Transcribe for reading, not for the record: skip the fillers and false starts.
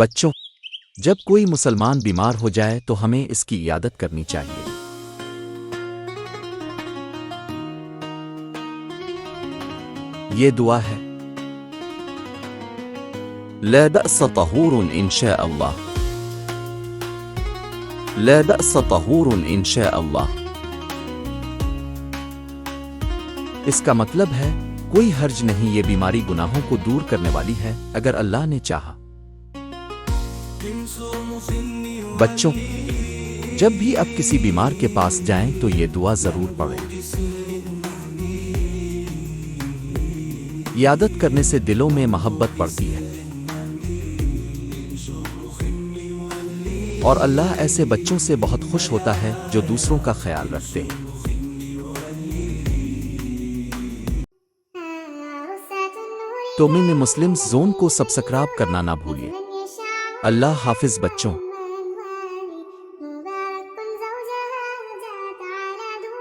بچوں، جب کوئی مسلمان بیمار ہو جائے تو ہمیں اس کی عیادت کرنی چاہیے۔ یہ دعا ہے: لا بأس طہور ان شاء اللہ، لا بأس طہور ان شاء اللہ۔ اس کا مطلب ہے کوئی حرج نہیں، یہ بیماری گناہوں کو دور کرنے والی ہے اگر اللہ نے چاہا۔ بچوں، جب بھی آپ کسی بیمار کے پاس جائیں تو یہ دعا ضرور پڑھیں۔ عیادت کرنے سے دلوں میں محبت بڑھتی ہے، اور اللہ ایسے بچوں سے بہت خوش ہوتا ہے جو دوسروں کا خیال رکھتے ہیں۔ تو مسلم زون کو سبسکرائب کرنا نہ بھولیے۔ اللہ حافظ بچوں۔